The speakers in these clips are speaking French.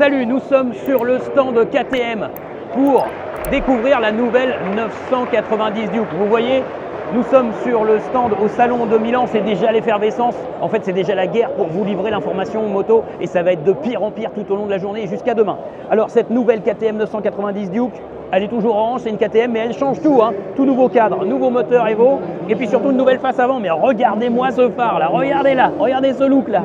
Salut, nous sommes sur le stand KTM pour découvrir la nouvelle 990 Duke. Vous voyez, nous sommes sur le stand au salon de Milan, c'est déjà l'effervescence. En fait, c'est déjà la guerre pour vous livrer l'information moto et ça va être de pire en pire tout au long de la journée jusqu'à demain. Alors, cette nouvelle KTM 990 Duke, elle est toujours orange, c'est une KTM, mais elle change tout, hein. Tout nouveau cadre, nouveau moteur Evo et puis surtout une nouvelle face avant. Mais regardez-moi ce phare là, regardez ce look là.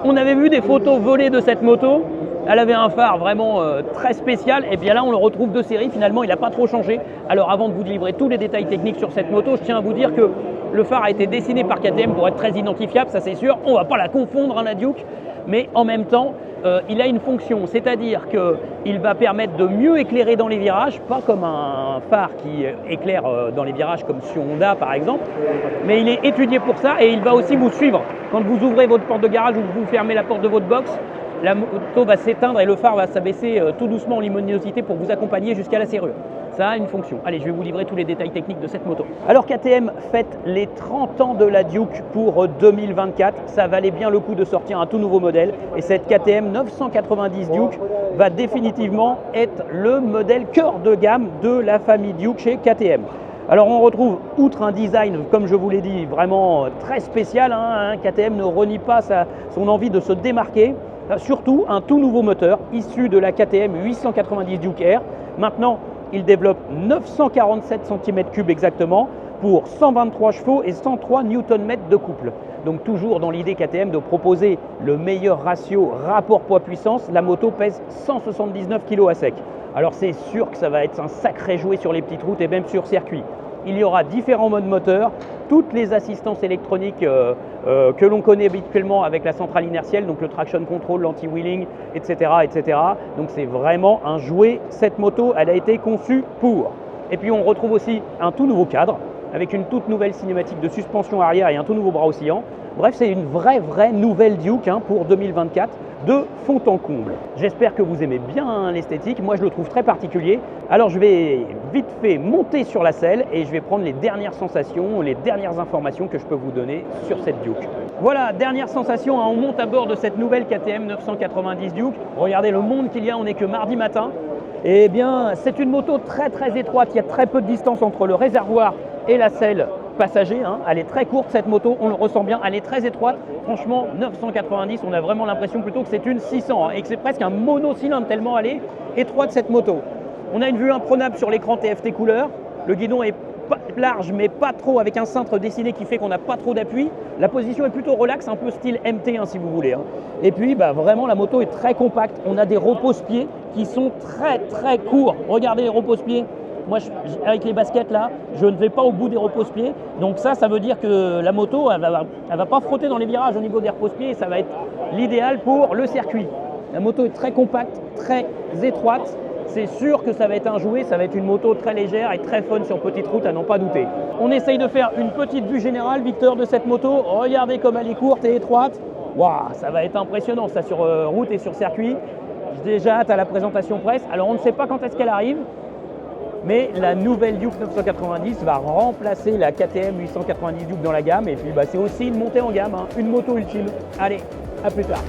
On avait vu des photos volées de cette moto. Elle avait un phare vraiment très spécial et bien là on le retrouve de série, finalement il n'a pas trop changé. Alors avant de vous livrer tous les détails techniques sur cette moto, je tiens à vous dire que le phare a été dessiné par KTM pour être très identifiable, ça c'est sûr. On ne va pas la confondre la Duke, mais en même temps il a une fonction, c'est-à-dire qu'il va permettre de mieux éclairer dans les virages, pas comme un phare qui éclaire dans les virages comme sur Honda par exemple, mais il est étudié pour ça et il va aussi vous suivre. Quand vous ouvrez votre porte de garage ou vous fermez la porte de votre box, la moto va s'éteindre et le phare va s'abaisser tout doucement en luminosité pour vous accompagner jusqu'à la serrure. Ça a une fonction. Allez, je vais vous livrer tous les détails techniques de cette moto. Alors KTM fête les 30 ans de la Duke pour 2024. Ça valait bien le coup de sortir un tout nouveau modèle. Et cette KTM 990 Duke va définitivement être le modèle cœur de gamme de la famille Duke chez KTM. Alors on retrouve, outre un design, comme je vous l'ai dit, vraiment très spécial, hein, KTM ne renie pas son envie de se démarquer. Surtout un tout nouveau moteur issu de la KTM 890 Duke R. Maintenant, il développe 947 cm3 exactement pour 123 chevaux et 103 Nm de couple. Donc toujours dans l'idée KTM de proposer le meilleur ratio rapport poids-puissance, la moto pèse 179 kg à sec. Alors c'est sûr que ça va être un sacré jouet sur les petites routes et même sur circuit. Il y aura différents modes moteur, toutes les assistances électroniques que l'on connaît habituellement avec la centrale inertielle, donc le traction control, l'anti-wheeling, etc., etc. Donc c'est vraiment un jouet. Cette moto, elle a été conçue pour. Et puis on retrouve aussi un tout nouveau cadre avec une toute nouvelle cinématique de suspension arrière et un tout nouveau bras oscillant. Bref, c'est une vraie nouvelle Duke pour 2024 de fond en comble. J'espère que vous aimez bien l'esthétique, moi je le trouve très particulier. Alors je vais vite fait monter sur la selle et je vais prendre les dernières sensations, les dernières informations que je peux vous donner sur cette Duke. Voilà, dernière sensation, on monte à bord de cette nouvelle KTM 990 Duke. Regardez le monde qu'il y a, on n'est que mardi matin. Eh bien, c'est une moto très étroite, il y a très peu de distance entre le réservoir et la selle passager, hein. Elle est très courte cette moto, on le ressent bien, elle est très étroite. Franchement, 990, on a vraiment l'impression plutôt que c'est une 600 hein, et que c'est presque un monocylindre tellement elle est étroite cette moto. On a une vue imprenable sur l'écran TFT couleur, le guidon est large mais pas trop, avec un cintre dessiné qui fait qu'on n'a pas trop d'appui. La position est plutôt relax, un peu style MT hein, si vous voulez. Hein. Et puis vraiment la moto est très compacte, on a des repose-pieds qui sont très courts. Regardez les repose-pieds. Moi, avec les baskets là, je ne vais pas au bout des repose-pieds. Donc ça veut dire que la moto, elle va pas frotter dans les virages au niveau des repose-pieds et ça va être l'idéal pour le circuit. La moto est très compacte, très étroite. C'est sûr que ça va être un jouet, ça va être une moto très légère et très fun sur petite route à n'en pas douter. On essaye de faire une petite vue générale, Victor, de cette moto. Regardez comme elle est courte et étroite. Waouh, ça va être impressionnant ça sur route et sur circuit. J'ai déjà hâte à la présentation presse. Alors on ne sait pas quand est-ce qu'elle arrive. Mais la nouvelle Duke 990 va remplacer la KTM 890 Duke dans la gamme. Et puis c'est aussi une montée en gamme, hein, une moto ultime. Allez, à plus tard.